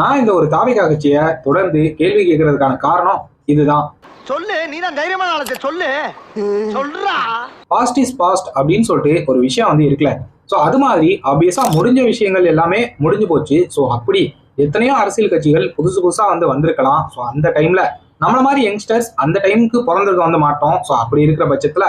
நான் இந்த ஒரு தாவேகா கட்சியை தொடர்ந்து கேள்வி கேட்கறதுக்கான காரணம் இதுதான். சொல்லு, நீதான் தைரியமான ஆளு, சொல்லு சொல்றா. பாஸ்ட் இஸ் பாஸ்ட் அப்படின்னு சொல்லிட்டு ஒரு விஷயம் வந்து இருக்குல்ல. ஸோ அது மாதிரி ஆப்வியஸா முடிஞ்ச விஷயங்கள் எல்லாமே முடிஞ்சு போச்சு. ஸோ அப்படி எத்தனையோ அரசியல் கட்சிகள் புதுசு புதுசா வந்து வந்திருக்கலாம். ஸோ அந்த டைம்ல நம்மள மாதிரி யங்ஸ்டர்ஸ் அந்த டைமுக்கு பிறந்திருக்க வந்து மாட்டோம். ஸோ அப்படி இருக்கிற பட்சத்துல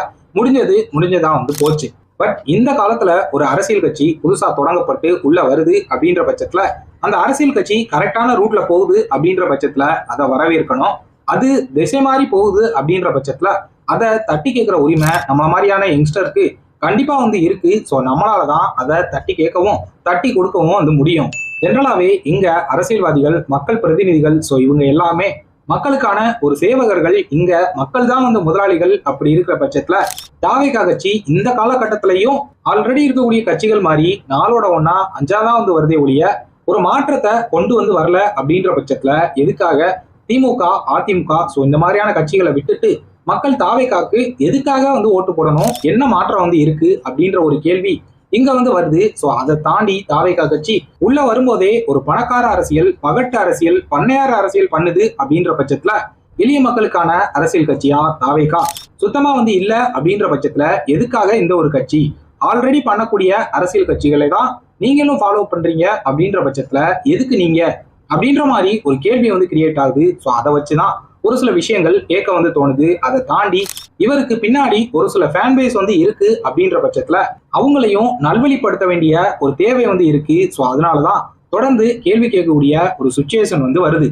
முடிஞ்சதா வந்து போச்சு. பட் இந்த காலத்துல ஒரு அரசியல் கட்சி புதுசா தொடங்கப்பட்டு உள்ள வருது அப்படின்ற பட்சத்துல அந்த அரசியல் கட்சி கரெக்டான ரூட்ல போகுது அப்படின்ற பட்சத்துல அதை வரவேற்கணும். அது திசை மாறி போகுது அப்படின்ற பட்சத்துல அதை தட்டி கேட்கிற உரிமை நம்மள மாதிரியான யங்ஸ்டருக்கு கண்டிப்பா வந்து இருக்கு. ஸோ நம்மளாலதான் அதை தட்டி கேட்கவும் தட்டி கொடுக்கவும் வந்து முடியும். ஜென்ரலாவே இங்க அரசியல்வாதிகள், மக்கள் பிரதிநிதிகள், ஸோ இவங்க எல்லாமே மக்களுக்கான ஒரு சேவகர்கள். இங்க மக்கள் தான் வந்து முதலாளிகள். அப்படி இருக்கிற பட்சத்துல தாவேகா கட்சி இந்த காலகட்டத்திலையும் ஆல்ரெடி இருக்கக்கூடிய கட்சிகள் மாதிரி நாளோட ஒன்னா அஞ்சாதான் வந்து வருதே ஒழிய ஒரு மாற்றத்தை கொண்டு வந்து வரல. அப்படின்ற பட்சத்துல எதுக்காக திமுக, அதிமுக, ஸோ இந்த மாதிரியான கட்சிகளை விட்டுட்டு மக்கள் தாவேகாக்கு எதுக்காக வந்து ஓட்டு போடணும், என்ன மாற்றம் வந்து இருக்கு அப்படின்ற ஒரு கேள்வி இங்க வந்து வருது. ஸோ அதை தாண்டி தாவேகா கட்சி உள்ள வரும்போதே ஒரு பணக்கார அரசியல், பகட்டு அரசியல், பண்ணையார அரசியல் பண்ணுது. அப்படின்ற பட்சத்துல எளிய மக்களுக்கான அரசியல் கட்சியா தாவேகா சுத்தமா வந்து இல்ல. அப்படின்ற பட்சத்துல எதுக்காக இந்த ஒரு கட்சி ஆல்ரெடி பண்ணக்கூடிய அரசியல் கட்சிகளை தான் நீங்களும் ஃபாலோ பண்றீங்க அப்படின்ற பட்சத்துல எதுக்கு நீங்க அப்படின்ற மாதிரி ஒரு கேள்வி வந்து கிரியேட் ஆகுது. ஸோ அதை வச்சுதான் ஒரு சில விஷயங்கள் கேட்க வந்து தோணுது. அதை தாண்டி இவருக்கு பின்னாடி ஒரு சில ஃபேன் பேஸ் வந்து இருக்கு அப்படின்ற பட்சத்துல அவங்களையும் நல்வழிப்படுத்த வேண்டிய ஒரு தேவை வந்து இருக்கு. ஸோ அதனாலதான் தொடர்ந்து கேள்வி கேட்கக்கூடிய ஒரு சுச்சுவேஷன் வந்து வருது.